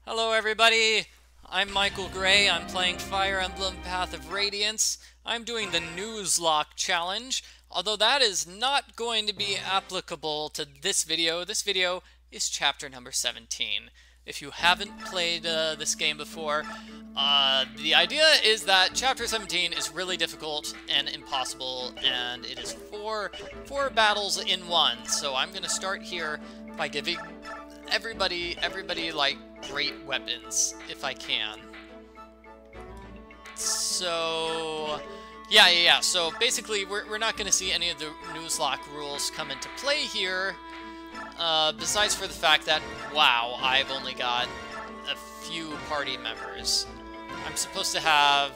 Hello everybody, I'm Michael Gray. I'm playing Fire Emblem Path of Radiance. I'm doing the Nuzlocke challenge, although that is not going to be applicable to this video. This video is chapter number 17. If you haven't played this game before, the idea is that chapter 17 is really difficult and impossible, and it is four battles in one. So I'm going to start here by giving everybody like great weapons if I can. So yeah. So basically we're not going to see any of the Nuzlocke rules come into play here, besides for the fact that, wow, I've only got a few party members. I'm supposed to have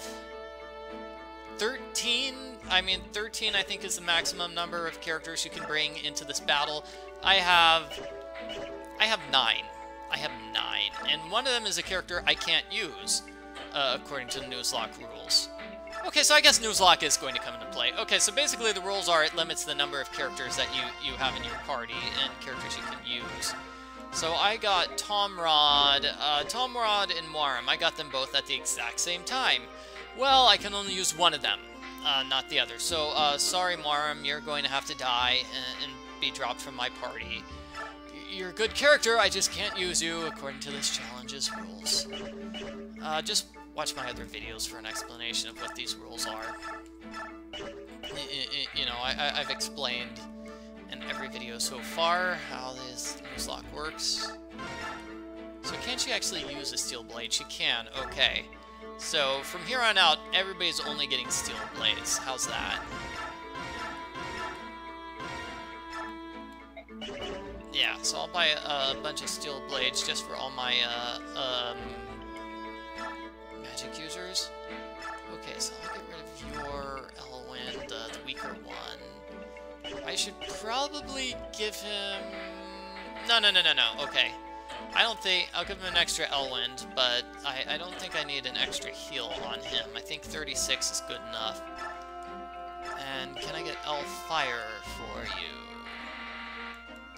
13. I mean, 13 I think is the maximum number of characters you can bring into this battle. I have 9. I have 9, and one of them is a character I can't use, according to the Nuzlocke rules. Okay, so I guess Nuzlocke is going to come into play. Okay, so basically the rules are it limits the number of characters that you have in your party and characters you can use. So I got Tomrod and Muarim. I got them both at the exact same time. Well, I can only use one of them, not the other. So, sorry Muarim, you're going to have to die and be dropped from my party. You're a good character, I just can't use you according to this challenge's rules. Just watch my other videos for an explanation of what these rules are. You know, I've explained in every video so far how this Nuzlocke works. So can she actually use a steel blade? She can, okay. So from here on out, everybody's only getting steel blades. How's that? Yeah, so I'll buy a bunch of steel blades just for all my magic users. Okay, so I'll get rid of your Elwind, the weaker one. I should probably give him... No, okay. I don't think... I'll give him an extra Elwind, but I don't think I need an extra heal on him. I think 36 is good enough. And can I get Fire for you?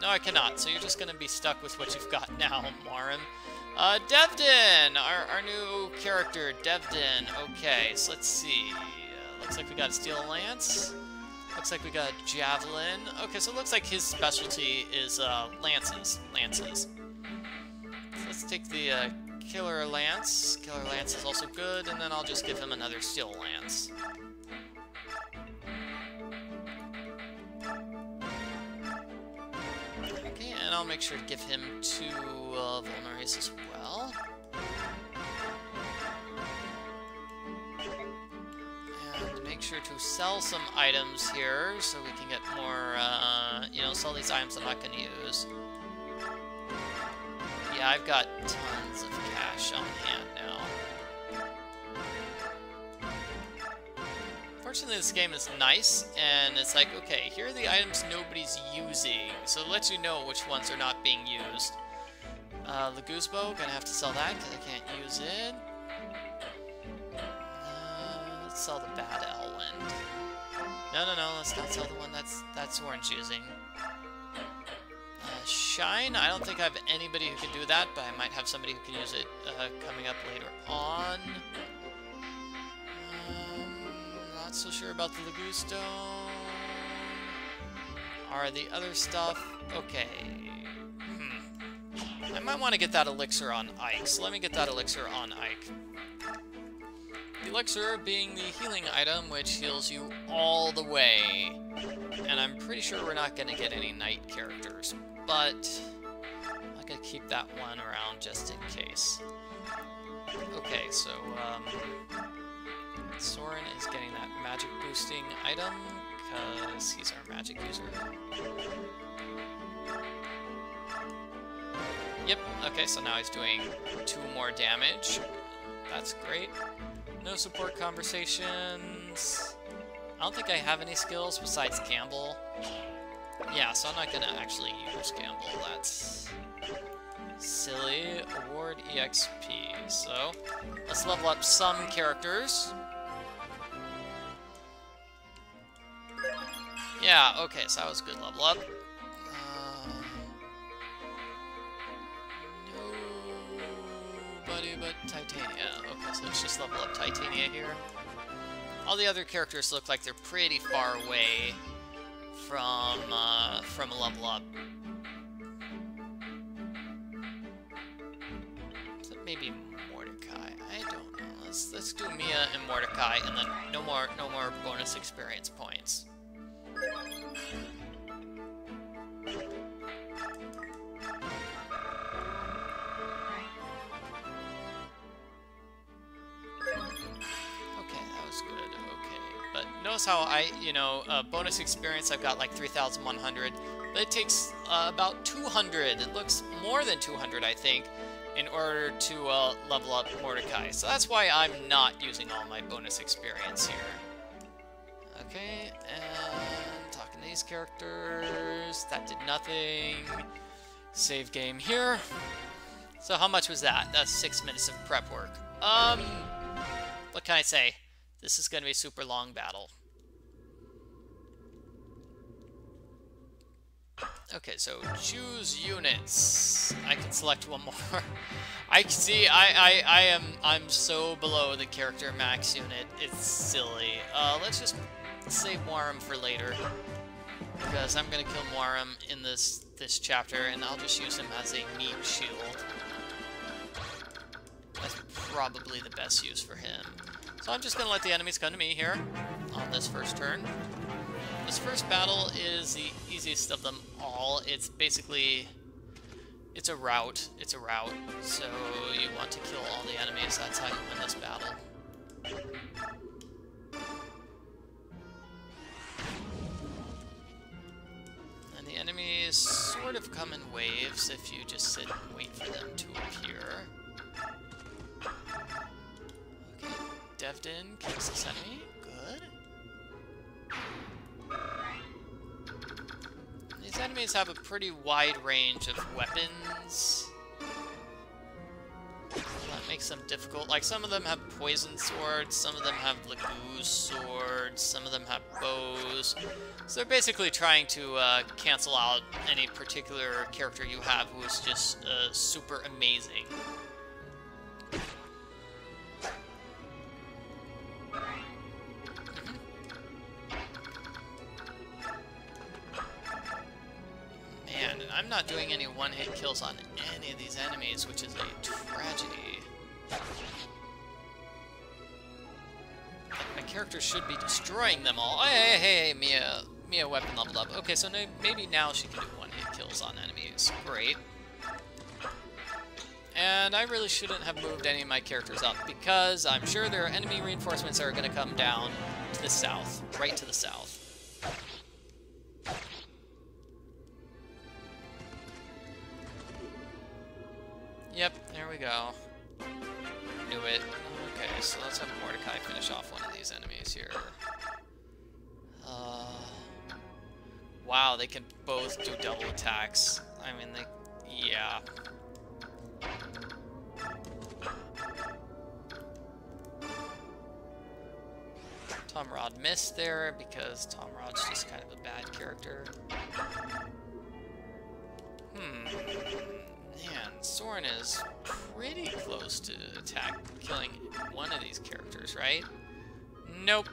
No, I cannot, so you're just going to be stuck with what you've got now, Muarim. Devdin! Our new character, Devdin. Okay, so let's see. Looks like we got a Steel Lance. Looks like we got a Javelin. Okay, so it looks like his specialty is lances. So let's take the Killer Lance. Killer Lance is also good, and then I'll just give him another Steel Lance. And I'll make sure to give him 2 vulneraries as well. And make sure to sell some items here so we can get more, you know, sell these items I'm not going to use. Yeah, I've got tons of cash on hand now. Fortunately, this game is nice, and it's like, okay, here are the items nobody's using, so it lets you know which ones are not being used. Leguzbo, gonna have to sell that, because I can't use it. Let's sell the bad Elwind. No, let's not sell the one that's Orange using. Shine, I don't think I have anybody who can do that, but I might have somebody who can use it coming up later on. Not so sure about the Legustone. Are the other stuff... Okay. I might want to get that elixir on Ike, so let me get that elixir on Ike. The elixir being the healing item, which heals you all the way. And I'm pretty sure we're not going to get any knight characters, but I'm going to keep that one around just in case. Okay, so, Soren is getting that magic boosting item, because he's our magic user. Yep, okay, so now he's doing 2 more damage. That's great. No support conversations. I don't think I have any skills besides Gamble. Yeah, so I'm not gonna actually use Gamble, that's silly. Award EXP, so let's level up some characters. Yeah, okay, so that was a good level up. No. anybody but Titania. Okay, so let's just level up Titania here. All the other characters look like they're pretty far away from a level up. So maybe Mordecai. I don't know. Let's do Mia and Mordecai, and then no more bonus experience points. Notice how bonus experience, I've got like 3,100, but it takes about 200. It looks more than 200, I think, in order to level up Mordecai. So that's why I'm not using all my bonus experience here. Okay, and talking to these characters, that did nothing. Save game here. So how much was that? That's 6 minutes of prep work. What can I say? This is going to be a super long battle. Okay, so choose units. I can select one more. I can see I'm so below the character max unit. It's silly. Let's just save Muarim for later, because I'm gonna kill Muarim in this chapter, and I'll just use him as a meat shield. That's probably the best use for him. So I'm just going to let the enemies come to me here on this first turn. This first battle is the easiest of them all. It's basically, it's a rout. It's a rout. So you want to kill all the enemies. That's how you win this battle. And the enemies sort of come in waves if you just sit and wait for them to appear. Devdin kills this enemy. Good. These enemies have a pretty wide range of weapons. That makes them difficult. Like, some of them have poison swords, some of them have Laguz swords, some of them have bows. So they're basically trying to cancel out any particular character you have who is just super amazing. I'm not doing any one-hit kills on any of these enemies, which is a tragedy. My character should be destroying them all. Hey, Mia weapon leveled up. Okay, so maybe now she can do one-hit kills on enemies. Great. And I really shouldn't have moved any of my characters up, because I'm sure there are enemy reinforcements that are going to come down to the south, right to the south. Yep, there we go. Knew it. Okay, so let's have Mordecai finish off one of these enemies here. Wow, they can both do double attacks. I mean, yeah. Tomrod missed there because Tomrod's just kind of a bad character. Man, Soren is pretty close to killing one of these characters, right? Nope.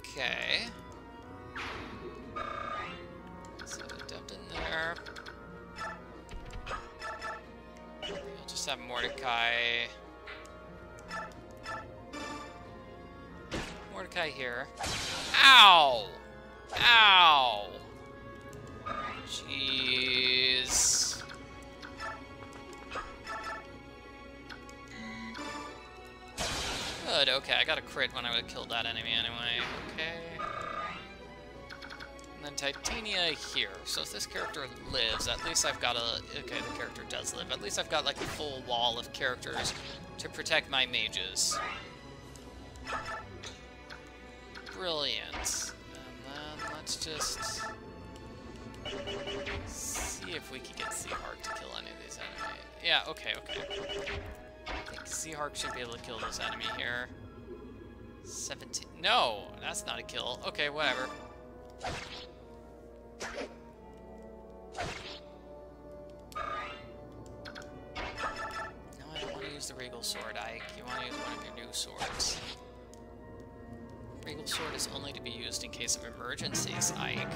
Okay. So dumped in there. I'll just have Mordecai here. Ow! Ow! Jeez. Good, okay, I got a crit when I would have killed that enemy anyway. Okay. And then Titania here. So if this character lives, at least I've got a... Okay, the character does live. At least I've got like a full wall of characters to protect my mages. Brilliant. And then let's just see if we can get Seahart to kill any of these enemies. Yeah, okay, okay. Seahawk should be able to kill this enemy here. 17. No, that's not a kill. Okay, whatever. No, I don't want to use the Regal Sword, Ike. You want to use one of your new swords. Regal Sword is only to be used in case of emergencies, Ike.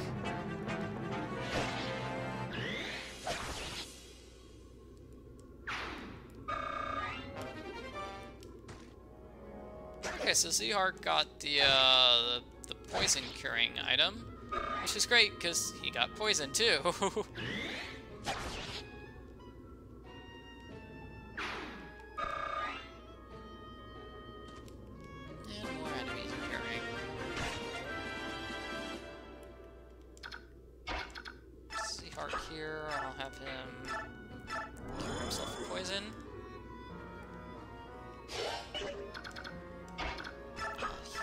Okay, so Seahawk got the poison curing item, which is great because he got poisoned too. And more enemies appearing. Seahawk here, I'll have him cure himself from poison.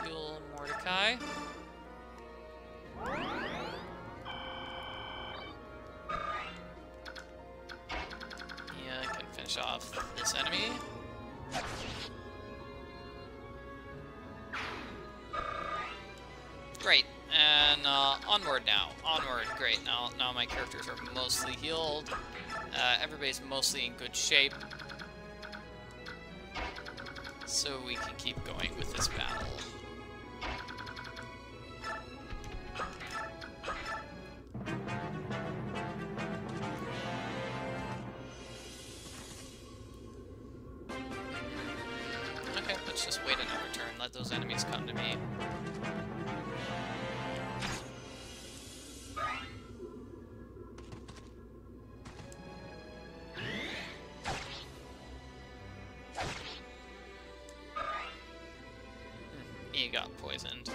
Heal Mordecai. Yeah, I can finish off this enemy. Great, and onward now. Onward, great. Now my characters are mostly healed. Everybody's mostly in good shape. So we can keep going with this battle. Okay, let's just wait another turn. Let those enemies come to me. He got poisoned.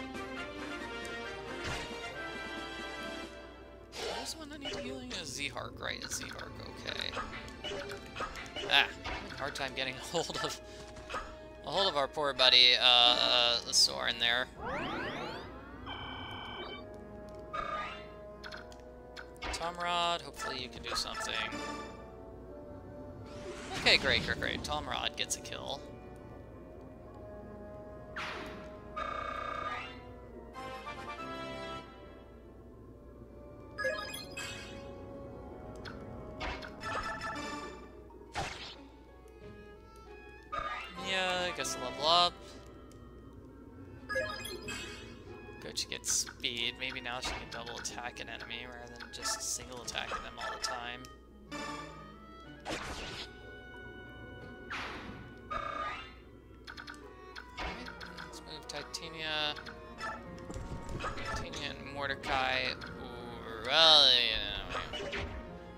Who's the one I need healing? Is Zehark, right? It's Zehark, okay. Ah, hard time getting a hold of our poor buddy, Soren there. Tomrod, hopefully you can do something. Okay, great. Tomrod gets a kill. Yeah, gets to level up. Good, she gets speed. Maybe now she can double attack an enemy rather than just single attacking them all the time. Alright, let's move Titania and Mordecai. Ooh, well, yeah,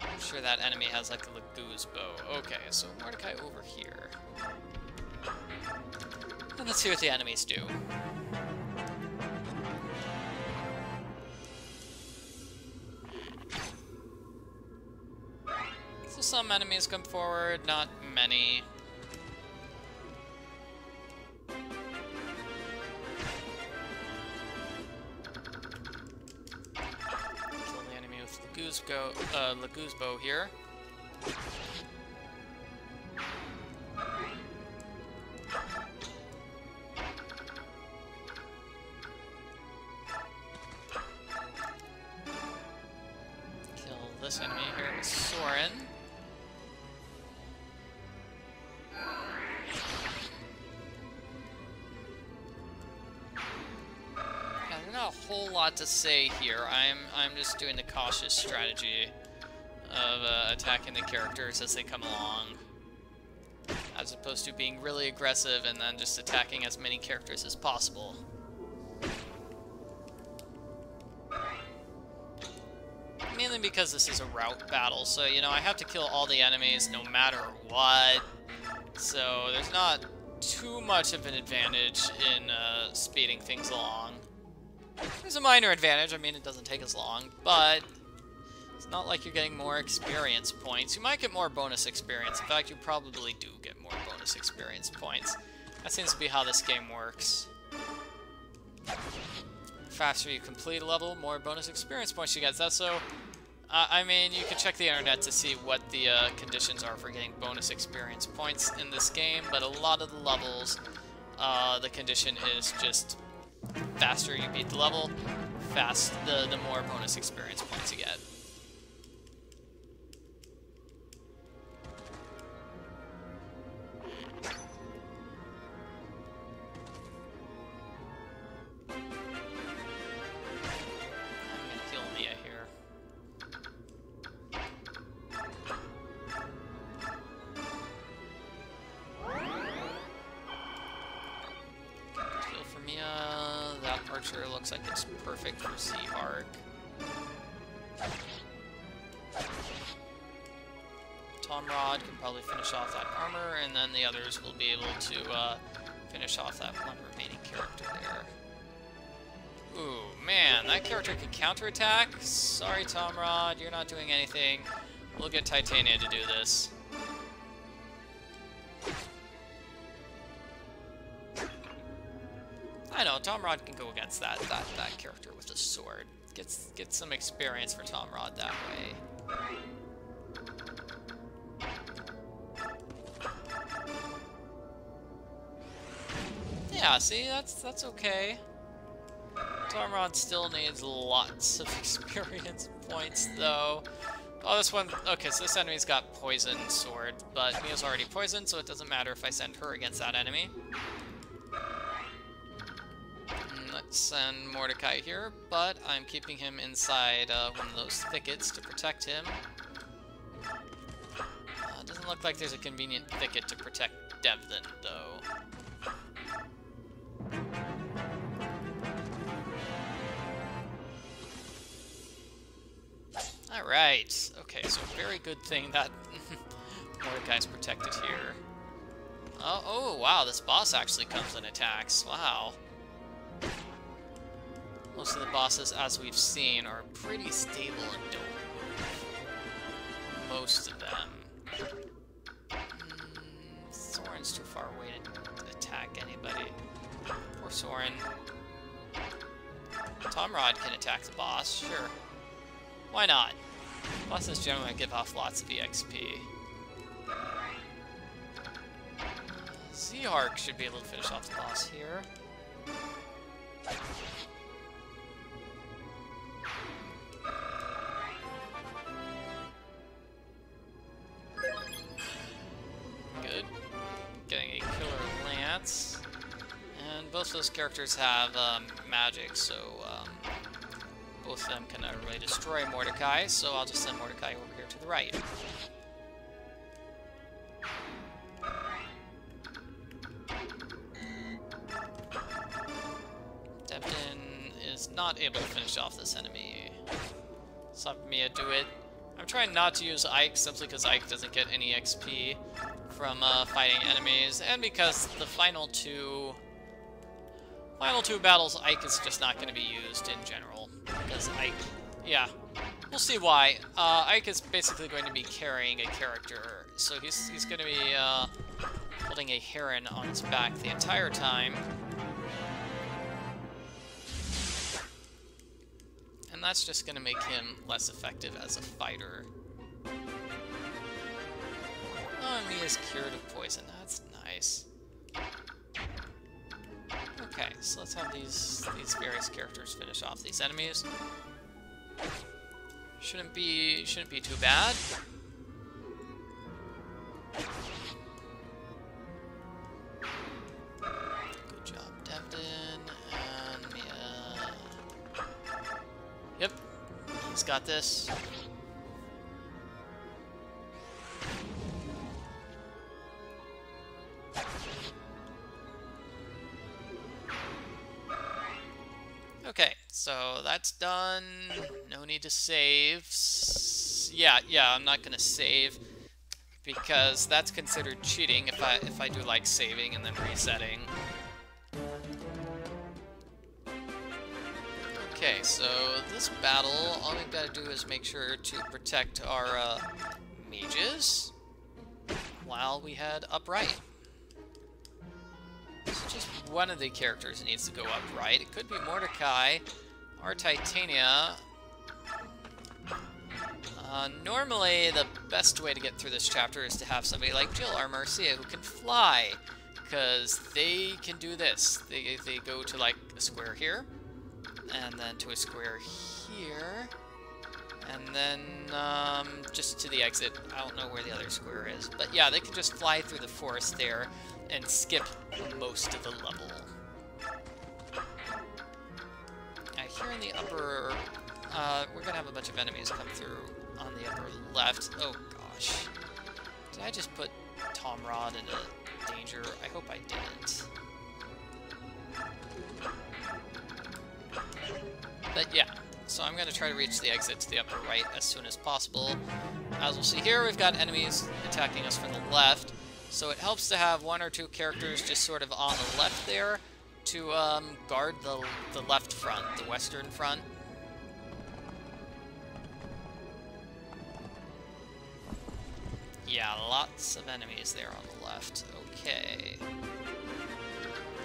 I'm sure that enemy has like a Laguz bow. Okay, so Mordecai over here. And let's see what the enemies do. So some enemies come forward, not many. Kill the enemy with Laguz bow here. This enemy here is Soren. Yeah, there's not a whole lot to say here. I'm just doing the cautious strategy of attacking the characters as they come along, as opposed to being really aggressive and then just attacking as many characters as possible. Mainly because this is a route battle, so, you know, I have to kill all the enemies no matter what. So there's not too much of an advantage in speeding things along. There's a minor advantage, I mean, it doesn't take as long, but it's not like you're getting more experience points. You might get more bonus experience. In fact, you probably do get more bonus experience points. That seems to be how this game works. The faster you complete a level, more bonus experience points you get. That's so I mean, you can check the internet to see what the conditions are for getting bonus experience points in this game, but a lot of the levels, the condition is just faster you beat the level, the more bonus experience points you get. Looks like it's perfect for Z-Arc. Tomrod can probably finish off that armor, and then the others will be able to finish off that one remaining character there. Ooh, man, that character can counterattack? Sorry, Tomrod, you're not doing anything. We'll get Titania to do this. I know, Tomrod can go against that character with a sword. Get some experience for Tomrod that way. Yeah, see, that's okay. Tomrod still needs lots of experience points, though. Oh, this one... Okay, so this enemy's got poison sword, but Mia's already poisoned, so it doesn't matter if I send her against that enemy. Let's send Mordecai here, but I'm keeping him inside one of those thickets to protect him. Doesn't look like there's a convenient thicket to protect Devlin, though. Alright, okay, so very good thing that Mordecai's protected here. Oh, wow, this boss actually comes and attacks. Wow. Most of the bosses, as we've seen, are pretty stable and don't move. Most of them. Soren's too far away to attack anybody. Poor Soren. Tomrod can attack the boss, sure. Why not? Bosses generally give off lots of EXP. Z-Arc should be able to finish off the boss here. Good. Getting a killer lance. And both those characters have magic, so both of them can really destroy Mordecai, so I'll just send Mordecai over here to the right. Devlin is not able to finish off this enemy. Let's have Mia do it. I'm trying not to use Ike simply because Ike doesn't get any XP from fighting enemies, and because the final two battles, Ike is just not going to be used in general. Because Ike, yeah, we'll see why. Ike is basically going to be carrying a character, so he's going to be holding a heron on his back the entire time. And that's just going to make him less effective as a fighter. Oh, and Mia's cured of poison. That's nice. Okay, so let's have these various characters finish off these enemies. Shouldn't be too bad. Good job, Devlin and Mia. Yep, he's got this. Okay, so that's done. No need to save. Yeah, I'm not gonna save because that's considered cheating if I do like saving and then resetting. Okay, so this battle, all we've got to do is make sure to protect our mages while we head upright. So just one of the characters needs to go upright. It could be Mordecai or Titania. Normally, the best way to get through this chapter is to have somebody like Jill or Marcia who can fly, because they can do this. They go to, like, a square here, and then to a square here, and then just to the exit. I don't know where the other square is, but yeah, they can just fly through the forest there and skip most of the level. Here in the upper, we're gonna have a bunch of enemies come through on the upper left. Oh gosh. Did I just put Tomrod into danger? I hope I didn't. But yeah, so I'm gonna try to reach the exit to the upper right as soon as possible. As we'll see here, we've got enemies attacking us from the left, so it helps to have one or two characters just sort of on the left there to guard the left front, the western front. Yeah, lots of enemies there on the left. Okay.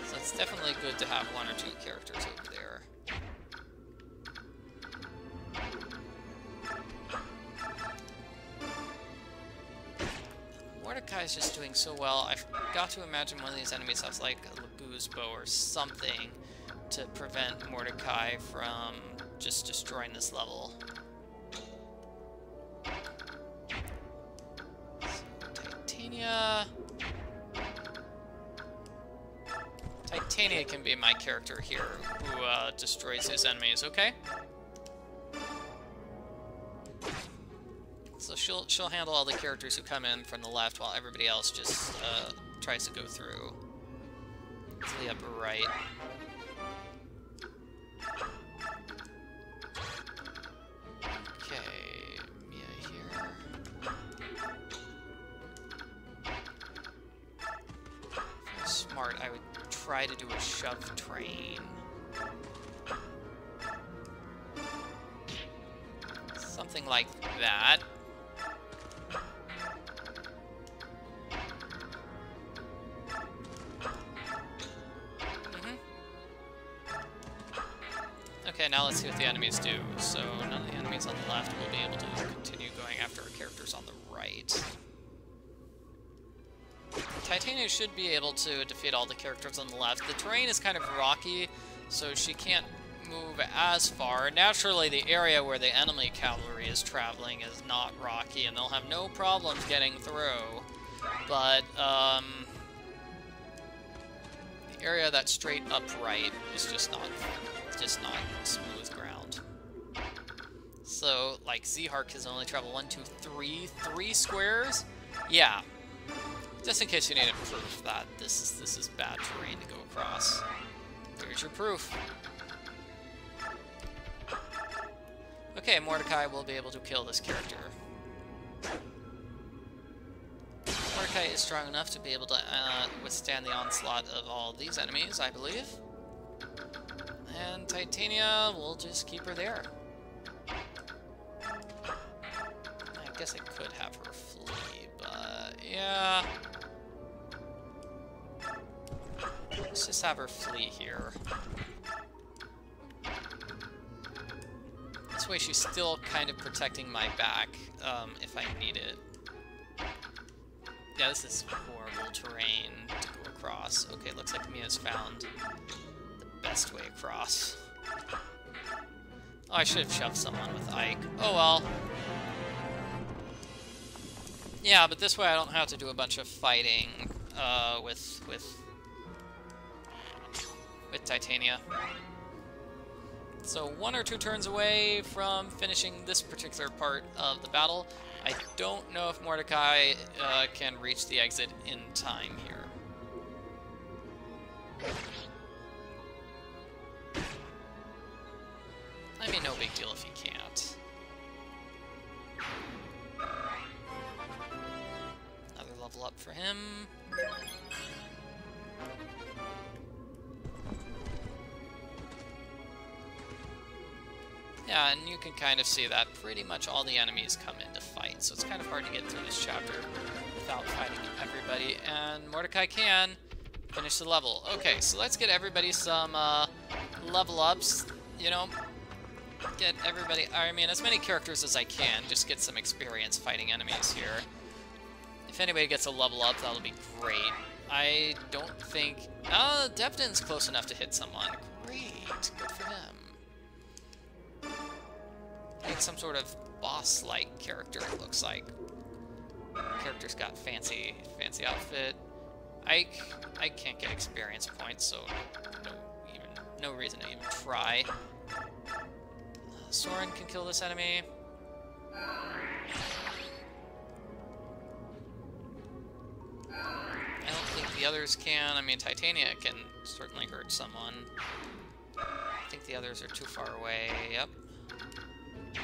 So it's definitely good to have one or two characters over there. Mordecai's just doing so well. I've got to imagine one of these enemies has like a Lagu's bow or something to prevent Mordecai from just destroying this level. So, Titania can be my character here who destroys his enemies, okay? So she'll handle all the characters who come in from the left while everybody else just tries to go through to the upper right. Okay, Mia here. If I was smart, I would try to do a shove train. Something like that. Okay, now let's see what the enemies do. So none of the enemies on the left will be able to continue going after our characters on the right. Titania should be able to defeat all the characters on the left. The terrain is kind of rocky, so she can't move as far. Naturally, the area where the enemy cavalry is traveling is not rocky, and they'll have no problems getting through. But, the area that's straight upright is just not smooth ground. So, like, Zhark can only travel 1, 2, 3 squares? Yeah. Just in case you need proof that this is bad terrain to go across. Here's your proof. Okay, Mordecai will be able to kill this character. Mordecai is strong enough to be able to withstand the onslaught of all these enemies, I believe. And Titania, we'll just keep her there. I guess I could have her flee, but yeah. Let's just have her flee here. This way she's still kind of protecting my back, if I need it. Yeah, this is horrible terrain to go across. Okay, looks like Mia's found the best way across. Oh, I should have shoved someone with Ike. Oh well. Yeah, but this way I don't have to do a bunch of fighting with Titania. So 1 or 2 turns away from finishing this particular part of the battle. I don't know if Mordecai can reach the exit in time here. I mean, no big deal if he can't. Another level up for him. Yeah, and you can kind of see that pretty much all the enemies come in to fight, so it's kind of hard to get through this chapter without fighting everybody, and Mordecai can finish the level. Okay, so let's get everybody some level ups, you know. get everybody, I mean, as many characters as I can, just get some experience fighting enemies here. If anybody gets a level up, that'll be great. I don't think... Devdin's close enough to hit someone. Great, good for him. I need some sort of boss-like character, it looks like. Character's got fancy outfit. Ike, I can't get experience points, so no reason to even try. Soren can kill this enemy. I don't think the others can. I mean, Titania can certainly hurt someone. I think the others are too far away. Yep.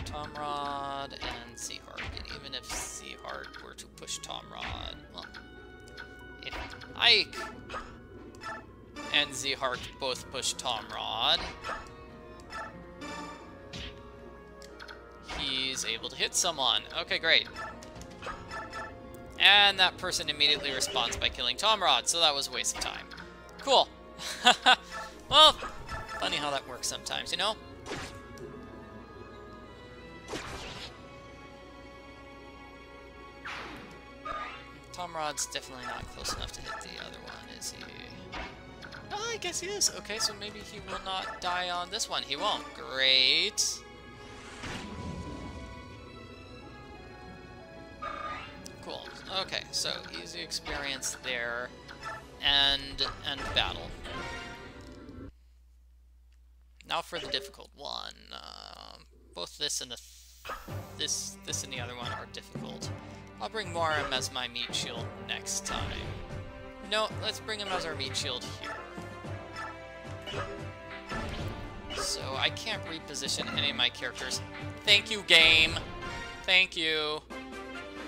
Tomrod and Seahart. And even if Seahart were to push Tomrod, well, if Ike and Seahart both push Tomrod, he's able to hit someone. Okay, great. And that person immediately responds by killing Tomrod, so that was a waste of time. Cool. Well, funny how that works sometimes, you know? Tomrod's definitely not close enough to hit the other one, is he? Oh, I guess he is. Okay, so maybe he will not die on this one. He won't. Great. Cool. Okay, so easy experience there, and battle. Now for the difficult one. Both this and this and the other one are difficult. I'll bring Muarim as my meat shield next time. No, let's bring him as our meat shield here. So I can't reposition any of my characters. Thank you, game. Thank you.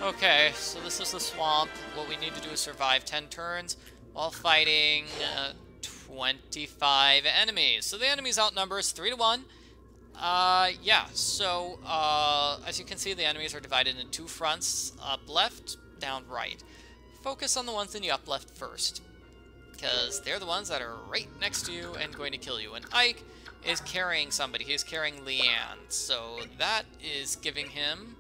Okay, so this is the swamp. What we need to do is survive 10 turns while fighting 25 enemies. So the enemies outnumber us 3-1. Yeah, so as you can see, the enemies are divided into two fronts, up left, down right. Focus on the ones in the up left first, because they're the ones that are right next to you and going to kill you. And Ike is carrying somebody. He's carrying Leanne, so that is giving him...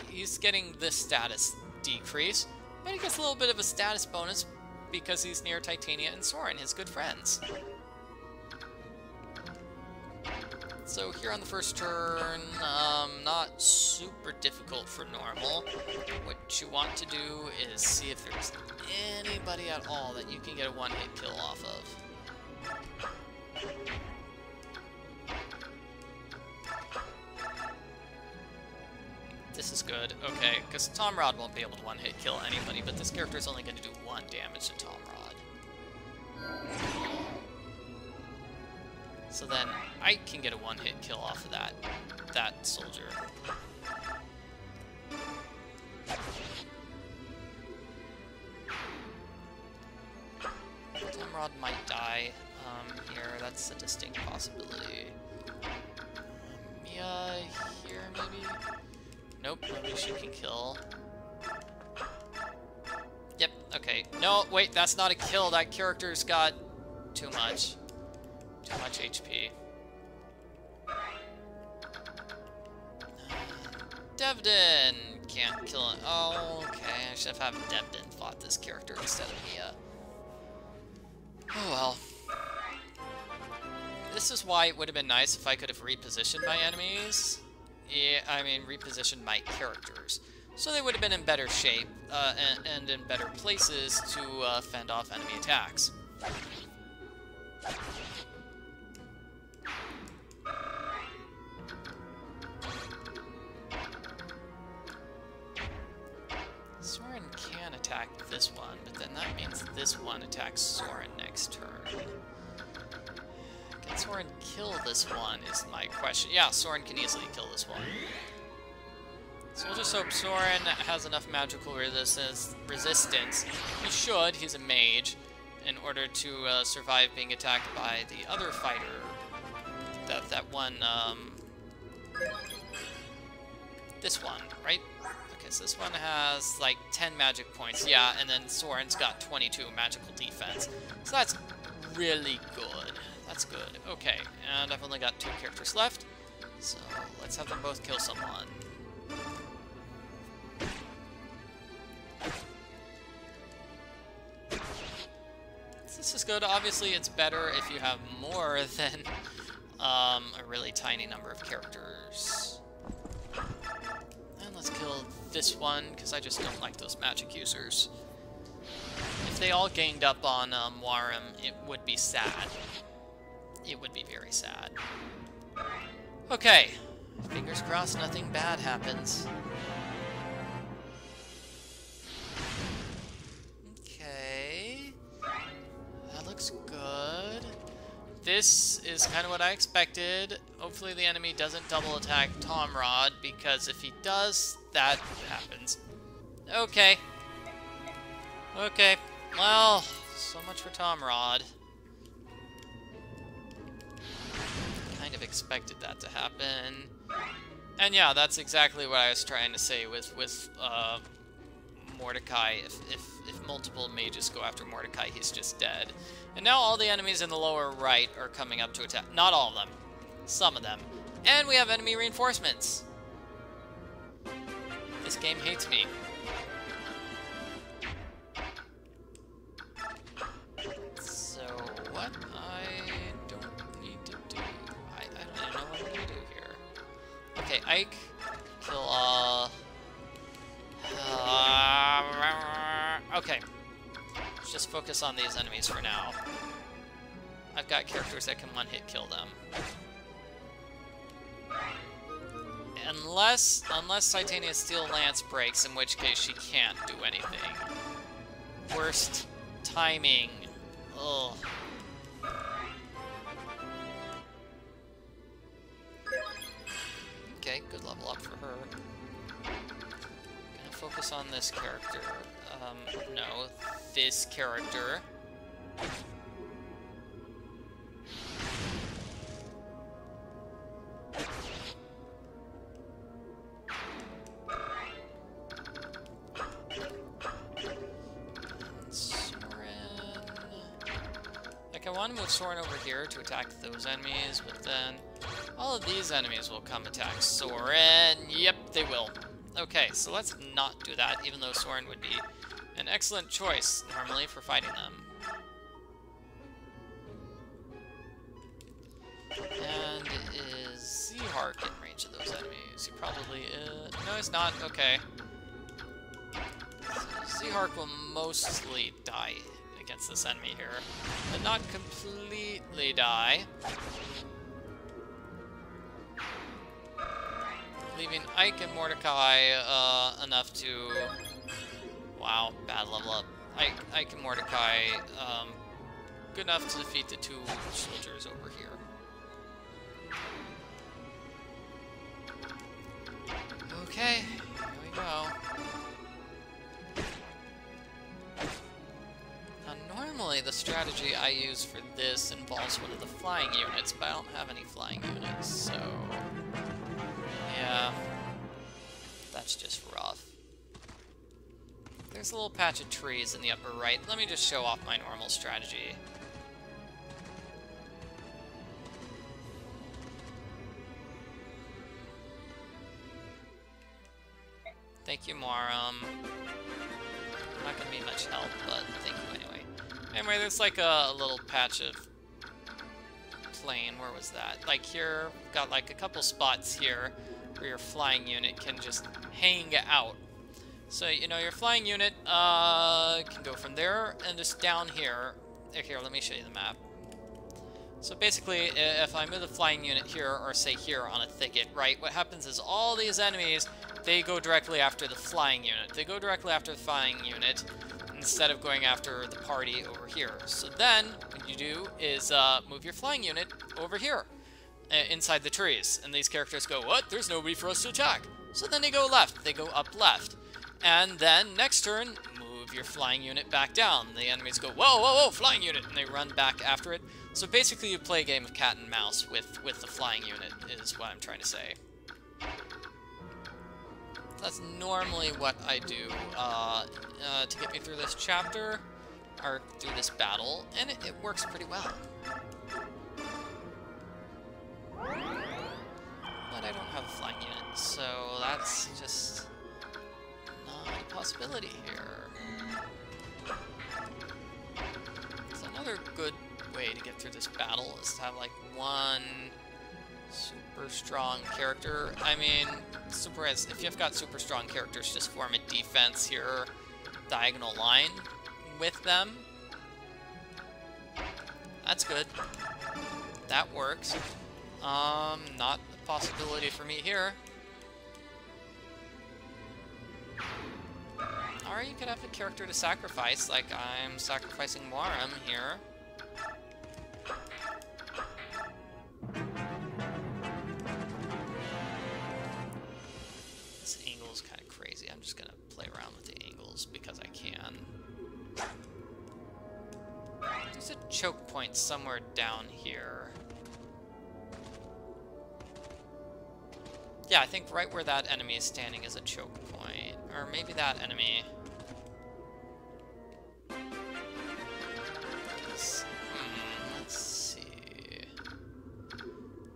he's getting this status decrease, but he gets a little bit of a status bonus because he's near Titania and Soren, his good friends. So here on the first turn, not super difficult for normal. What you want to do is see if there's anybody at all that you can get a one-hit kill off of. This is good, okay, because Tomrod won't be able to one-hit kill anybody, but this character is only going to do 1 damage to Tomrod. So then I can get a one-hit kill off of that soldier. Tomrod might die here, that's a distinct possibility. Mia here, maybe? Nope, nobody she can kill. Yep, okay. No, wait, that's not a kill. That character's got too much. Too much HP. Devdin can't kill it. Oh, okay. I should have had Devdin fought this character instead of Mia. Oh well. This is why it would have been nice if I could have repositioned my enemies. Yeah, I mean, repositioned my characters. So they would have been in better shape, and in better places to fend off enemy attacks. Soren can attack this one, but then that means this one attacks Soren next turn. Can Soren kill this one is my question. Yeah, Soren can easily kill this one. So we'll just hope Soren has enough magical resistance. He should, he's a mage, in order to survive being attacked by the other fighter. That one, this one, right? Okay, so this one has like 10 magic points, yeah, and then Soren's got 22 magical defense. So that's really good. That's good. Okay, and I've only got 2 characters left, so let's have them both kill someone. This is good. Obviously, it's better if you have more than a really tiny number of characters. And let's kill this one, because I just don't like those magic users. If they all ganged up on Muarim, it would be sad. It would be very sad. Okay. Fingers crossed nothing bad happens. Okay. That looks good. This is kind of what I expected. Hopefully the enemy doesn't double attack Tomrod, because if he does, that happens. Okay. Okay. Well, so much for Tomrod. Kind of expected that to happen. And yeah, that's exactly what I was trying to say with Mordecai. If multiple mages go after Mordecai, he's just dead. And now all the enemies in the lower right are coming up to attack. Not all of them. Some of them. And we have enemy reinforcements. This game hates me. So, what I don't need to do... I don't even know what I'm going to do here. Okay, Ike. Kill, okay. Let's just focus on these enemies for now. I've got characters that can one-hit kill them. Unless Titania's Steel Lance breaks, in which case she can't do anything. Worst timing. Ugh. Okay, good level up for her. Gonna focus on this character. No, this character. I want to move Soren over here to attack those enemies, but then all of these enemies will come attack Soren. Yep, they will. Okay, so let's not do that, even though Soren would be an excellent choice, normally, for fighting them. And is Zhark in range of those enemies? He probably is. No, he's not. Okay. So Zhark will mostly die against this enemy here, but not completely die. Leaving Ike and Mordecai enough to... Wow, bad level up. Ike and Mordecai good enough to defeat the 2 soldiers over here. Okay, here we go. Normally, the strategy I use for this involves one of the flying units, but I don't have any flying units, so... Yeah... That's just rough. There's a little patch of trees in the upper right. Let me just show off my normal strategy. Thank you, Muarim. Not gonna be much help, but thank you anyway. Anyway, there's like a little patch of plain. Where was that? Like here, got like a couple spots here where your flying unit can just hang out. So, you know, your flying unit can go from there and just down here. Here, let me show you the map. So basically, if I move the flying unit here, or say here on a thicket, right, what happens is all these enemies, they go directly after the flying unit. They go directly after the flying unit instead of going after the party over here. So then, what you do is move your flying unit over here, inside the trees. And these characters go, what? There's nobody for us to attack. So then they go left. They go up left. And then, next turn, move your flying unit back down. The enemies go, whoa, whoa, whoa, flying unit! And they run back after it. So basically you play a game of cat and mouse with the flying unit, is what I'm trying to say. That's normally what I do to get me through this chapter, or through this battle, and it works pretty well. So that's just not a possibility here. So another good way to get through this battle is to have like one super strong character. I mean, if you've got super strong characters, just form a defense here, diagonal line with them. That's good. That works. Not a possibility for me here. Or you could have a character to sacrifice, like I'm sacrificing Muarim here. This angle is kind of crazy. I'm just gonna play around with the angles because I can. There's a choke point somewhere down here. Yeah, I think right where that enemy is standing is a choke point. Or maybe that enemy. Let's see.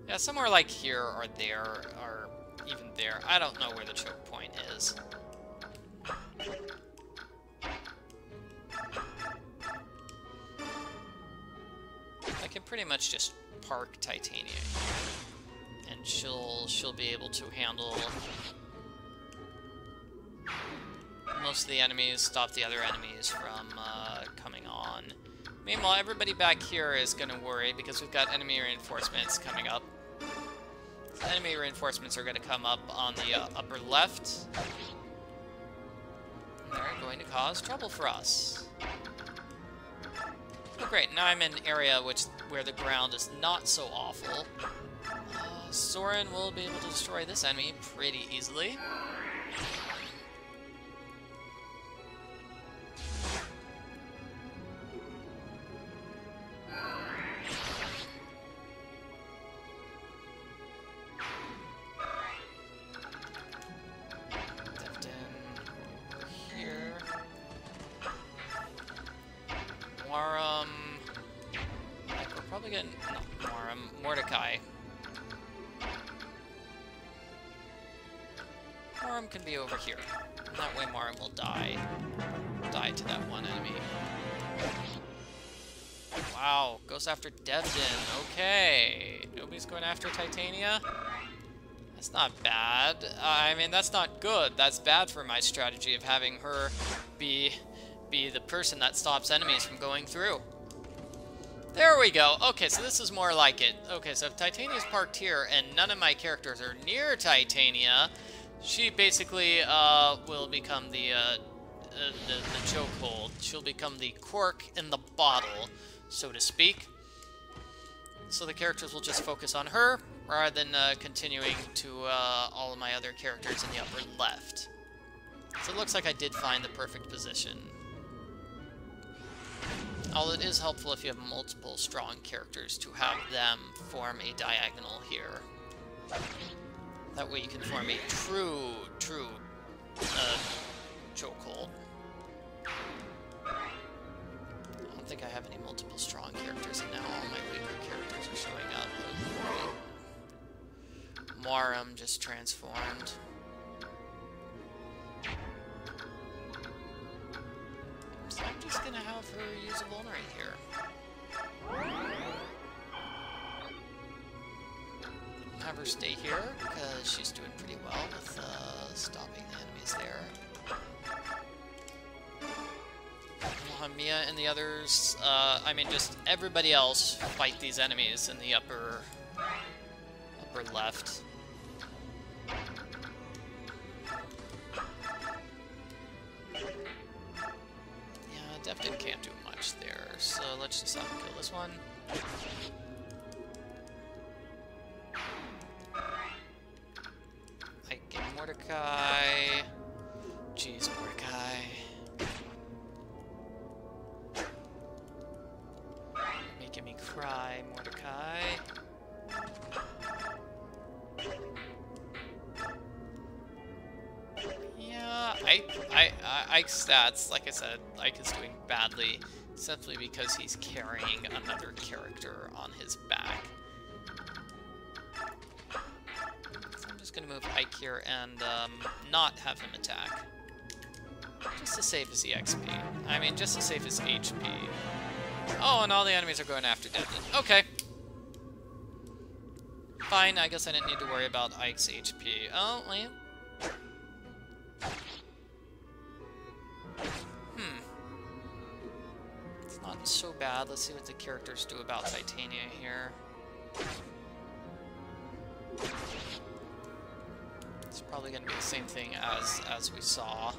Yeah, somewhere like here or there, or even there. I don't know where the choke point is. I can pretty much just park Titania here, and she'll be able to handle most of the enemies, stop the other enemies from coming on. Meanwhile, everybody back here is going to worry because we've got enemy reinforcements coming up. So enemy reinforcements are going to come up on the upper left. And they're going to cause trouble for us. Oh, great, now I'm in an area where the ground is not so awful. Soren will be able to destroy this enemy pretty easily. Muarim can be over here. And that way Muarim will die to that one enemy. Wow, goes after Devdin. Okay. Nobody's going after Titania? That's not bad. I mean, that's not good. That's bad for my strategy of having her be the person that stops enemies from going through. There we go. Okay, so this is more like it. Okay, so if Titania's parked here and none of my characters are near Titania, she basically will become the chokehold. She'll become the cork in the bottle, so to speak. So the characters will just focus on her, rather than continuing to all of my other characters in the upper left. So it looks like I did find the perfect position. Although it is helpful if you have multiple strong characters to have them form a diagonal here. That way you can form a true chokehold. I don't think I have any multiple strong characters, and now all my weaker characters are showing up. Muarim just transformed. So I'm just gonna have her use a vulnerate here. Have her stay here, because she's doing pretty well with stopping the enemies there. We'll have Mia and the others, I mean just everybody else fight these enemies in the upper left. Devdin can't do much there, so let's just have him kill this one. I get Mordecai. Jeez, Mordecai. Making me cry, Mordecai. Yeah, Ike's stats, like I said, Ike is doing badly simply because he's carrying another character on his back. I'm just just gonna move Ike here and not have him attack. Just to save his EXP. I mean, just to save his HP. Oh, and all the enemies are going after Devlin. Okay. Fine, I guess I didn't need to worry about Ike's HP. Oh, wait. It's not so bad. Let's see what the characters do about Titania here. It's probably going to be the same thing as we saw.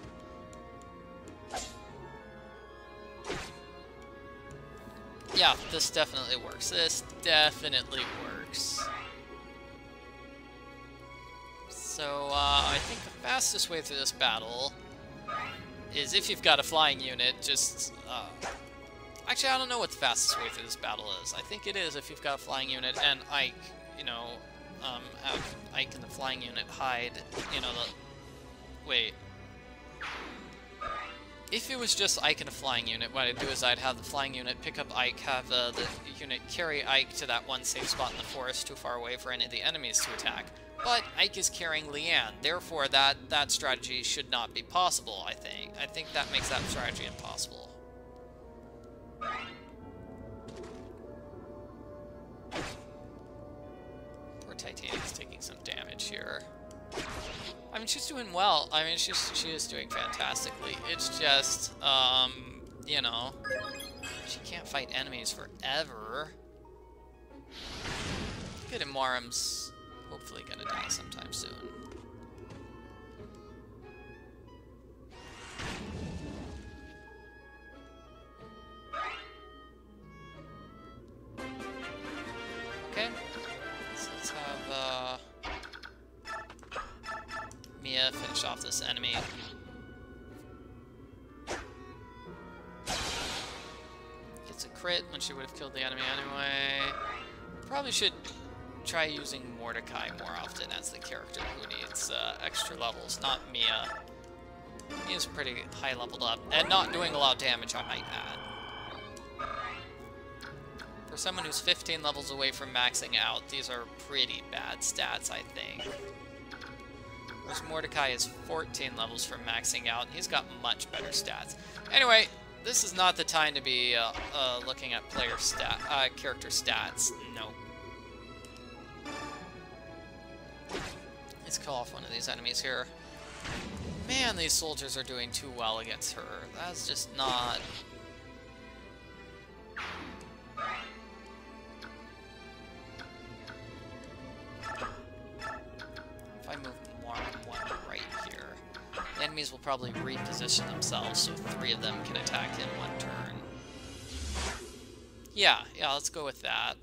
Yeah, this definitely works. This definitely works. So, I think the fastest way through this battle is if you've got a flying unit, just, actually, I don't know what the fastest way through this battle is. I think it is if you've got a flying unit and Ike, you know, have Ike and the flying unit hide, you know, wait. If it was just Ike and a flying unit, what I'd do is I'd have the flying unit pick up Ike, have the unit carry Ike to that one safe spot in the forest too far away for any of the enemies to attack. But Ike is carrying Leanne, therefore that strategy should not be possible, I think. I think that makes that strategy impossible. Poor Titania's taking some damage here. I mean, she's doing well. I mean, she is doing fantastically. It's just, you know, she can't fight enemies forever. Good, and Muarim's hopefully gonna die sometime soon. Okay, so let's have, Mia finish off this enemy. Gets a crit when she would have killed the enemy anyway. Probably should try using Mordecai more often as the character who needs extra levels, not Mia. Mia's pretty high leveled up, and not doing a lot of damage, I might add. For someone who's 15 levels away from maxing out, these are pretty bad stats, I think. Whereas Mordecai is 14 levels from maxing out, and he's got much better stats. Anyway, this is not the time to be looking at character stats. No. Let's kill off one of these enemies here. Man, these soldiers are doing too well against her. That's just not... If I move one right here, the enemies will probably reposition themselves so 3 of them can attack in one turn. Yeah, let's go with that.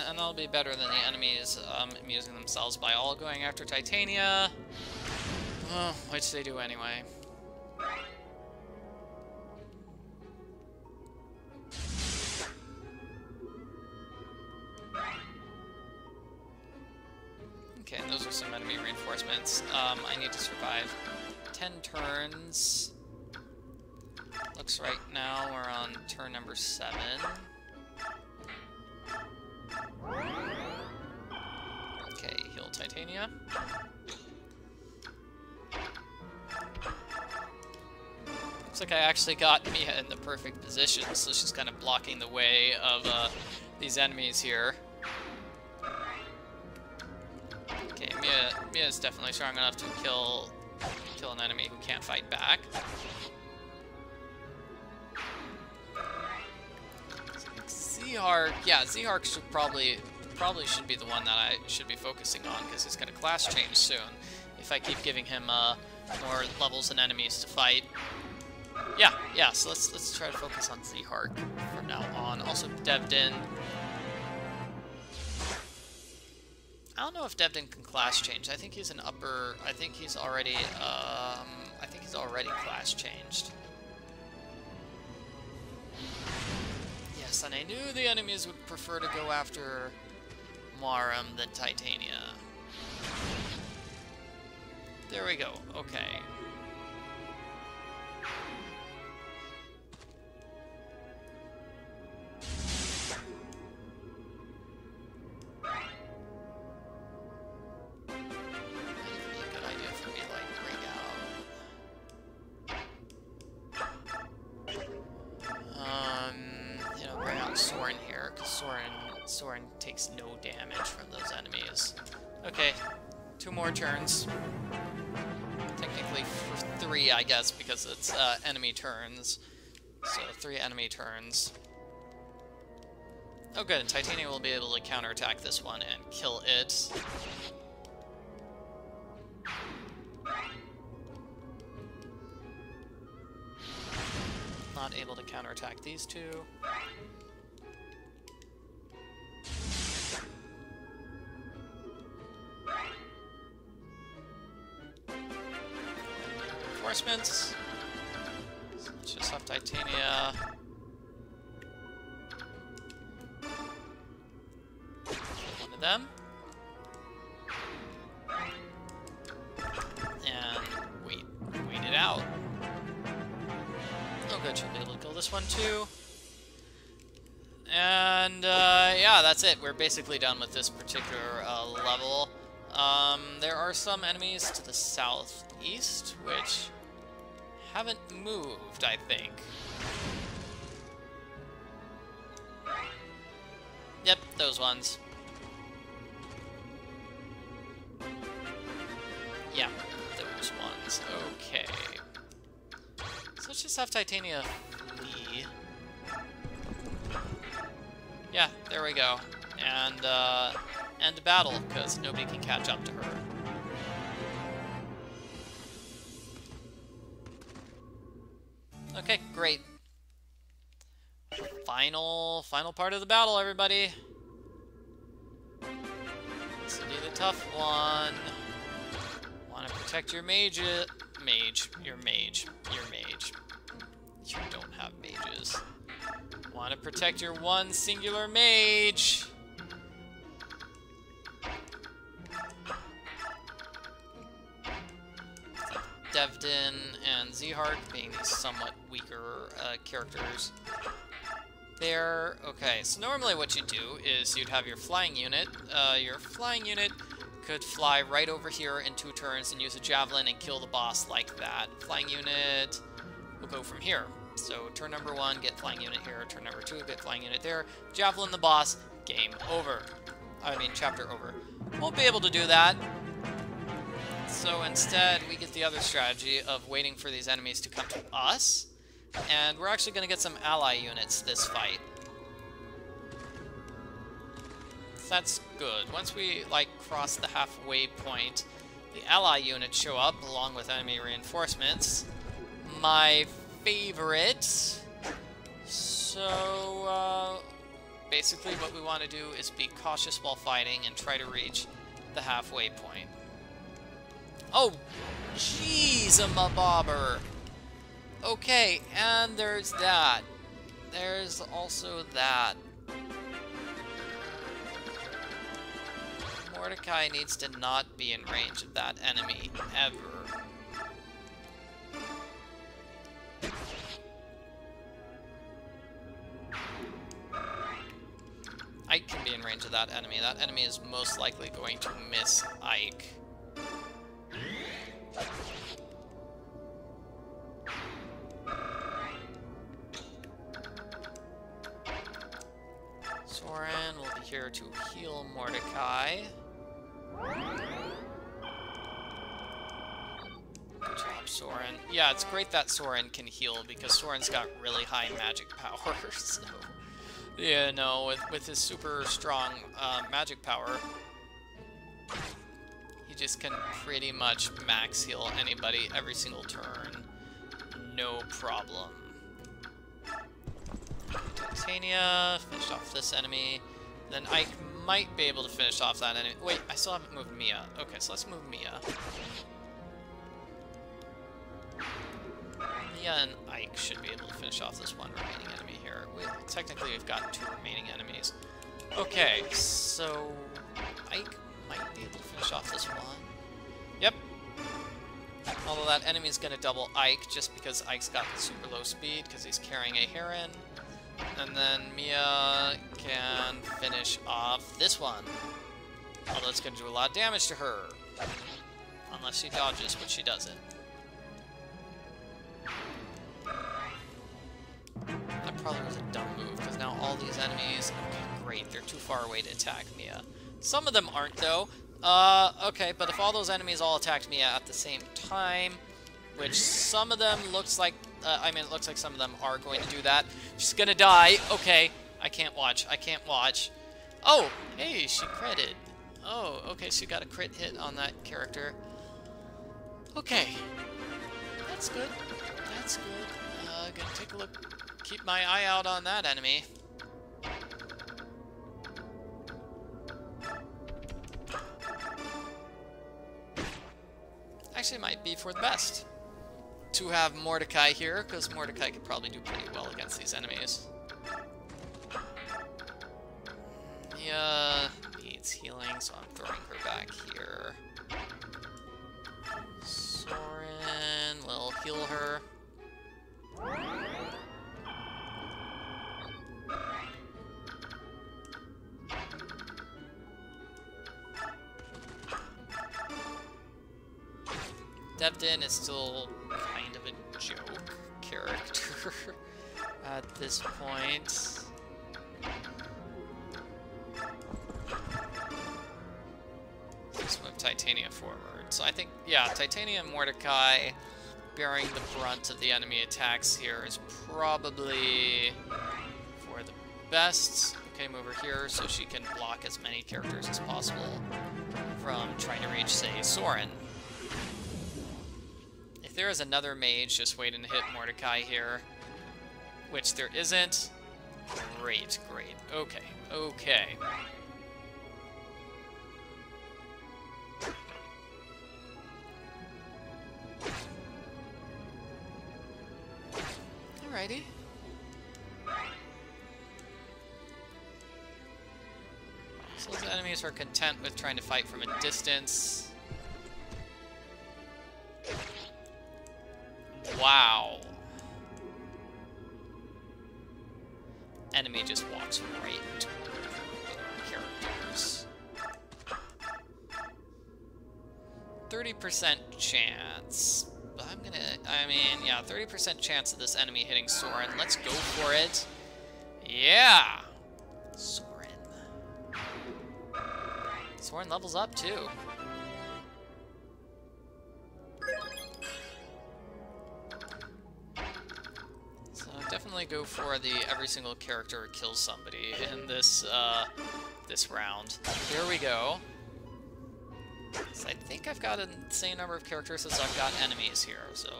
And that'll be better than the enemies amusing themselves by all going after Titania. Oh, which they do anyway. Okay, and those are some enemy reinforcements. I need to survive 10 turns. Looks right now we're on turn number 7. Okay, heal Titania. Looks like I actually got Mia in the perfect position, so she's kind of blocking the way of these enemies here. Okay, Mia is definitely strong enough to kill an enemy who can't fight back. Zhark, yeah, Zhark should probably should be the one that I should be focusing on, because he's gonna class change soon. If I keep giving him more levels and enemies to fight. Yeah. So let's try to focus on Zhark from now on. Also Devdin. I don't know if Devdin can class change. I think he's an upper. I think he's already class changed. Yes, and I knew the enemies would prefer to go after Muarim than Titania. There we go. Okay. here, because Soren takes no damage from those enemies. Okay, 2 more turns. Technically 3, I guess, because it's enemy turns. So 3 enemy turns. Oh good, and Titania will be able to counterattack this one and kill it. Not able to counterattack these 2. Reinforcements. So let's just have Titania. One of them. And wait it out. Oh good, she'll be able to kill this one too. And yeah, that's it. We're basically done with this particular level. There are some enemies to the southeast, which haven't moved, I think. Yep, those ones. Yeah, those ones. Okay. So let's just have Titania flee. Yeah, there we go. And end the battle, because nobody can catch up to her. Okay, great. Final part of the battle, everybody. This will be the tough one. Want to protect your mage. Your mage. You don't have mages. Want to protect your one singular mage. Devdin and Zehart being these somewhat weaker characters. There. Okay, so normally what you do is you'd have your flying unit. Your flying unit could fly right over here in 2 turns and use a javelin and kill the boss like that. Flying unit will go from here. So turn number 1, get flying unit here. Turn number 2, get flying unit there. Javelin the boss. Game over. I mean, chapter over. Won't be able to do that. So instead, we get the other strategy of waiting for these enemies to come to us. And we're actually going to get some ally units this fight. So that's good. Once we, like, cross the halfway point, the ally units show up along with enemy reinforcements. My favorite. So, basically what we want to do is be cautious while fighting and try to reach the halfway point. Oh, jeez, a mabobber. Okay, and there's that. There's also that. Mordecai needs to not be in range of that enemy, ever. Ike can be in range of that enemy. That enemy is most likely going to miss Ike. Soren will be here to heal Mordecai. Good job, Soren. Yeah, it's great that Soren can heal because Soren's got really high magic power. So, yeah, no, with his super strong magic power, he just can pretty much max heal anybody every single turn. No problem. Titania, finish off this enemy. Then Ike might be able to finish off that enemy. Wait, I still haven't moved Mia. Okay, so let's move Mia. Mia and Ike should be able to finish off this one remaining enemy here. Technically, we've got 2 remaining enemies. Okay, so Ike might be able to finish off this one. Yep. Although that enemy's gonna double Ike just because Ike's got super low speed because he's carrying a Heron. And then Mia can finish off this one. Although it's gonna do a lot of damage to her. Unless she dodges, which she doesn't. That probably was a dumb move, because now all these enemies... Okay, great, they're too far away to attack Mia. Some of them aren't, though. Okay, but if all those enemies all attacked Mia at the same time, which some of them looks like... it looks like some of them are going to do that. She's gonna die. Okay, I can't watch. I can't watch. Oh, hey, she critted. Oh, okay, she got a crit hit on that character. Okay. That's good. That's good. Gonna take a look. Keep my eye out on that enemy. Actually, it might be for the best to have Mordecai here, because Mordecai could probably do pretty well against these enemies. Yeah, needs healing, so I'm throwing her back here. Soren will heal her. Devdin is still kind of a joke character at this point. Let's move Titania forward. So I think, yeah, Titania and Mordecai bearing the brunt of the enemy attacks here is probably for the best. Okay, move her here so she can block as many characters as possible from trying to reach, say, Soren. If there is another mage just waiting to hit Mordecai here, which there isn't, great, great. Okay, okay. Alrighty. So those enemies are content with trying to fight from a distance. Wow. Enemy just walks right into characters. 30% chance. But I'm gonna, yeah, 30% chance of this enemy hitting Soren. Let's go for it. Yeah! Soren. Soren levels up too. So definitely go for the every single character kills somebody in this this round. Here we go. So I think I've got the same number of characters as I've got enemies here. So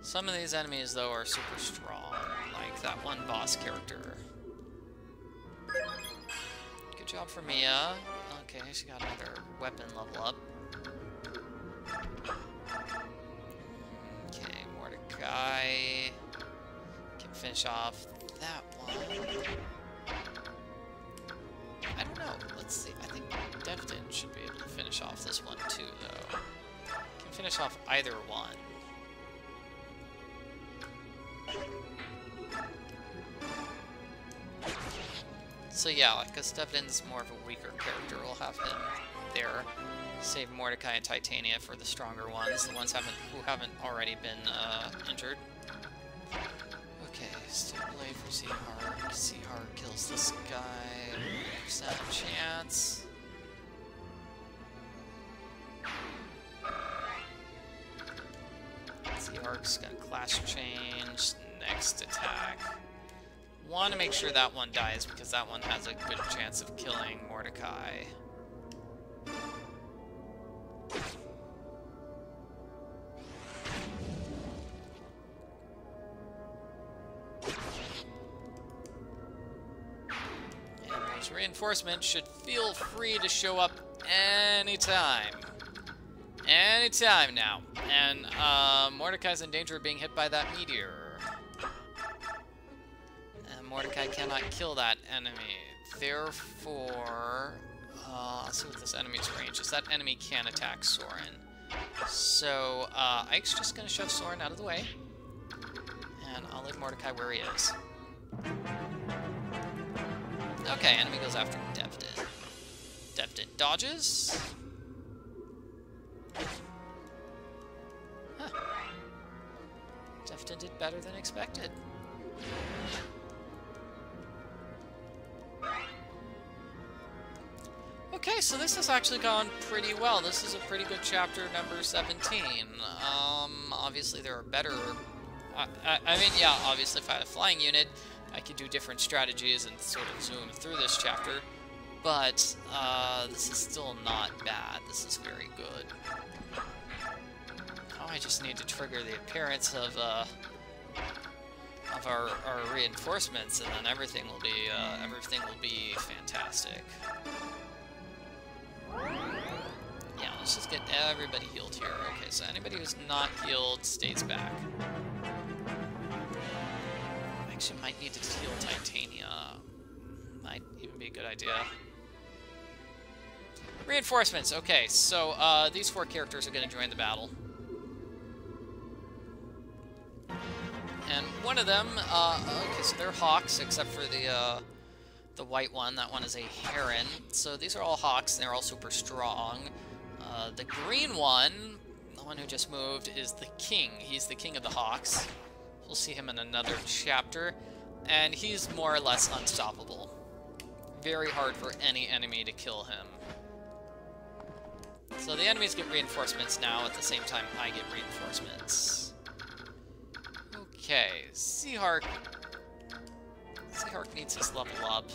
some of these enemies though are super strong, like that one boss character. Good job for Mia. Okay, she got another weapon level up. Okay, Mordecai can finish off that one. I don't know. Let's see. I think Devdin should be able to finish off this one too, though. Can finish off either one. So yeah, because Devdin's more of a weaker character, we'll have him there. Save Mordecai and Titania for the stronger ones, the ones who haven't already been injured. Okay, still play for Seahard. Seahard kills this guy. Percent chance. Seahard's gonna clash change. Next attack. Want to make sure that one dies because that one has a good chance of killing Mordecai. And those reinforcements should feel free to show up anytime. Anytime now. And Mordecai's in danger of being hit by that meteor. Mordecai cannot kill that enemy. Therefore, let's see what this enemy's range is. That enemy can attack Soren. So, Ike's just going to shove Soren out of the way. And I'll leave Mordecai where he is. Okay, enemy goes after Devdin. Devdin dodges. Huh. Devdin did better than expected. Okay, so this has actually gone pretty well. This is a pretty good chapter number 17. Obviously there are better... I mean, yeah, obviously if I had a flying unit, I could do different strategies and sort of zoom through this chapter. But, this is still not bad. This is very good. Oh, I just need to trigger the appearance of our reinforcements, and then everything will be fantastic. Yeah, let's just get everybody healed here. Okay, so anybody who's not healed stays back. Actually, might need to heal Titania. Might even be a good idea. Reinforcements. Okay, so these 4 characters are going to join the battle. And one of them, okay, so they're hawks, except for the white one. That one is a heron. So these are all hawks, and they're all super strong. The green one, the one who just moved, is the king. He's the king of the hawks. We'll see him in another chapter. And he's more or less unstoppable. Very hard for any enemy to kill him. So the enemies get reinforcements now, at the same time I get reinforcements. Okay, Seahark needs his level up.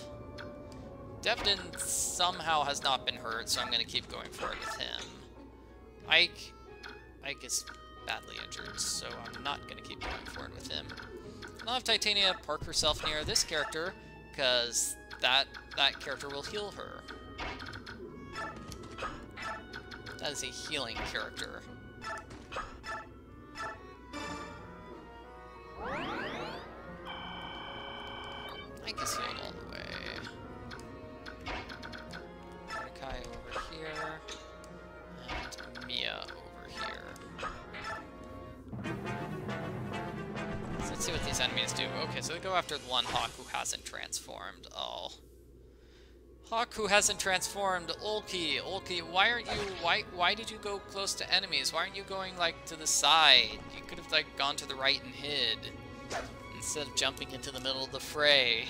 Devdin somehow has not been hurt, so I'm going to keep going for it with him. Ike is badly injured, so I'm not going to keep going for it with him. I'll have Titania park herself near this character, because that character will heal her. That is a healing character. Ike is healed all the way. Mordecai over here. And Mia over here. So let's see what these enemies do. Okay, so they go after the one hawk who hasn't transformed. Oh. Hawk who hasn't transformed. Olki, why aren't you... Why did you go close to enemies? Why aren't you going, like, to the side? You could have, like, gone to the right and hid, instead of jumping into the middle of the fray.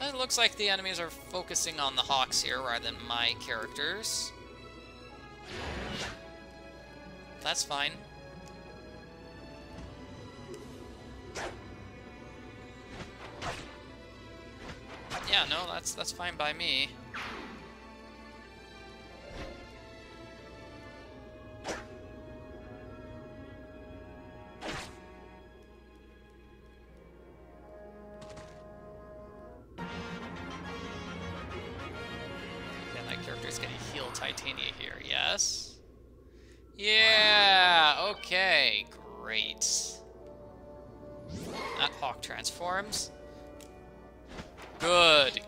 It looks like the enemies are focusing on the hawks here rather than my characters. That's fine. Yeah, no, that's fine by me. Character's gonna heal Titania here, yes? Yeah, okay, great. That hawk transforms. Good.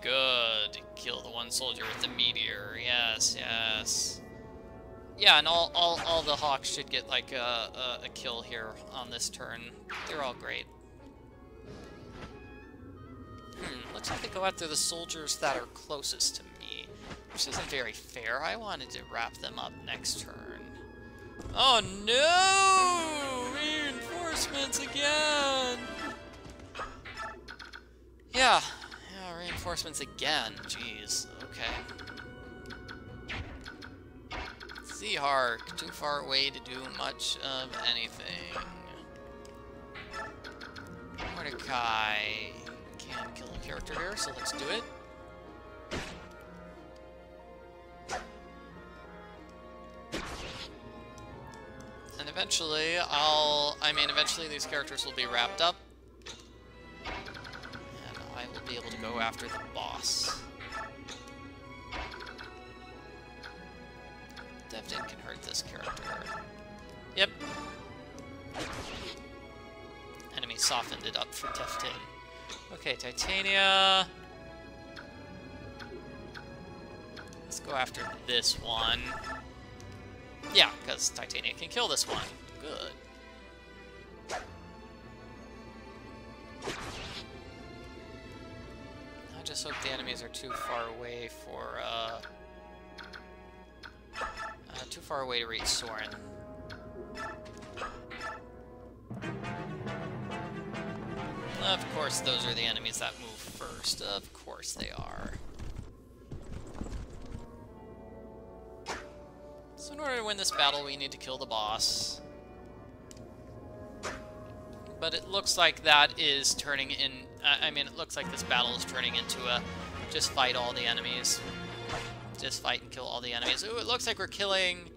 Kill the one soldier with the meteor, yes. Yeah, and all the hawks should get like a kill here on this turn. They're all great. Looks like they go after the soldiers that are closest to me. Which isn't very fair. I wanted to wrap them up next turn. Oh no! Reinforcements again! Yeah, reinforcements again. Jeez, okay. Seahark, too far away to do much of anything. Mordecai can kill a character here, so let's do it. And eventually, eventually these characters will be wrapped up. And I will be able to go after the boss. Devdin can hurt this character. Yep. Enemy softened it up for Devdin. Okay, Titania. Let's go after this one. Yeah, because Titania can kill this one. Good. I just hope the enemies are too far away for, too far away to reach Soren. Of course, those are the enemies that move first. Of course they are. So in order to win this battle, we need to kill the boss. But it looks like that is turning in... I mean, it looks like this battle is turning into a just fight all the enemies. Just fight and kill all the enemies. Ooh, it looks like we're killing...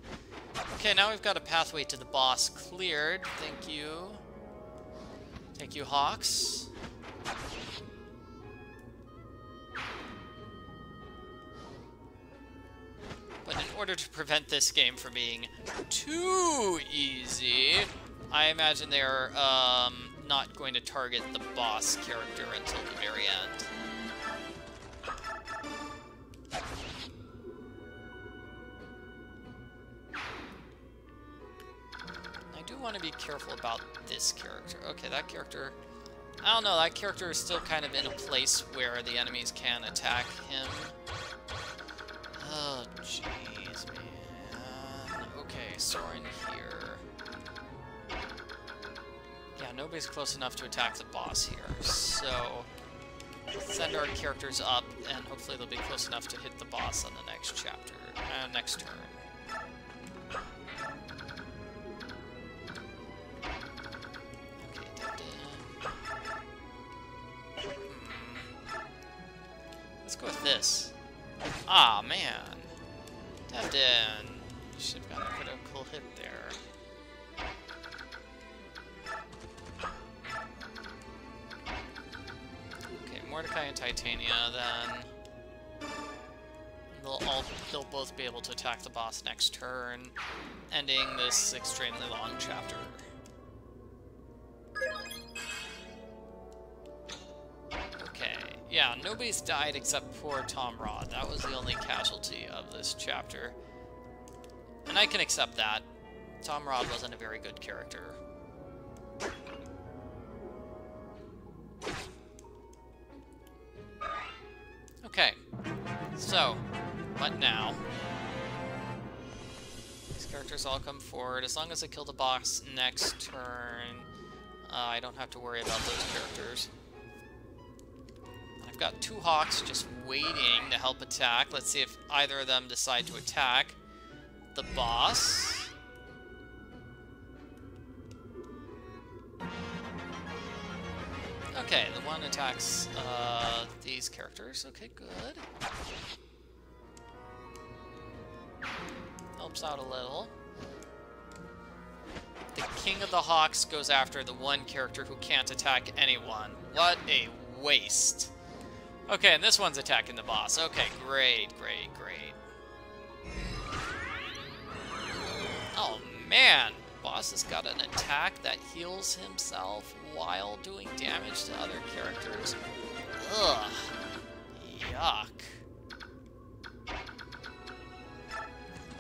Okay, now we've got a pathway to the boss cleared. Thank you. Thank you, Hawks. But in order to prevent this game from being too easy, I imagine they're not going to target the boss character until the very end. I do want to be careful about this character. Okay, that character... I don't know, that character is still kind of in a place where the enemies can attack him. Oh, jeez, man. Okay, Soren here. Yeah, nobody's close enough to attack the boss here, so... send our characters up, and hopefully they'll be close enough to hit the boss on the next chapter, next turn. Let's go with this. Ah, man. Devden. Should have gotten a critical hit there. Okay, Mordecai and Titania, then. They'll both be able to attack the boss next turn, ending this extremely long chapter. Yeah, nobody's died except poor Tomrod. That was the only casualty of this chapter. And I can accept that. Tomrod wasn't a very good character. Okay. So, what now? These characters all come forward. As long as I kill the boss next turn, I don't have to worry about those characters. Got two Hawks just waiting to help attack. Let's see if either of them decide to attack the boss. Okay, the one attacks these characters. Okay, good. Helps out a little. The King of the Hawks goes after the one character who can't attack anyone. What a waste. Okay, and this one's attacking the boss. Okay, great, great, great. Oh, man. Boss has got an attack that heals himself while doing damage to other characters. Ugh. Yuck.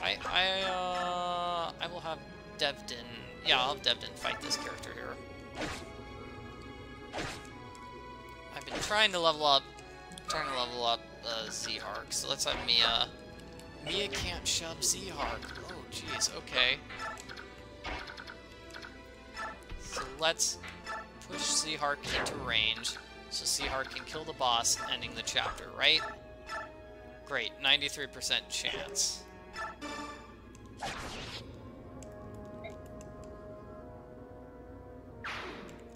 I will have Devden... Yeah, I'll have Devden fight this character here. I've been trying to level up Z-Hark, so let's have Mia. Mia can't shove Z-Hark. Oh, jeez, okay. So let's push Z-Hark into range, so Z-Hark can kill the boss, ending the chapter, right? Great, 93% chance.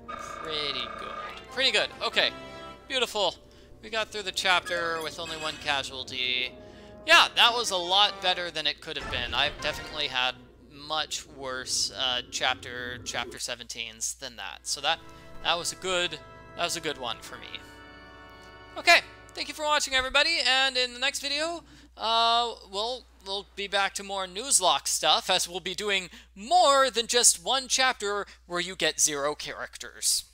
Pretty good. Pretty good, okay. Beautiful. We got through the chapter with only one casualty. Yeah, that was a lot better than it could have been. I've definitely had much worse chapter 17s than that. So that was a good one for me. Okay, thank you for watching, everybody. And in the next video, we'll be back to more Nuzlocke stuff, as we'll be doing more than just one chapter where you get 0 characters.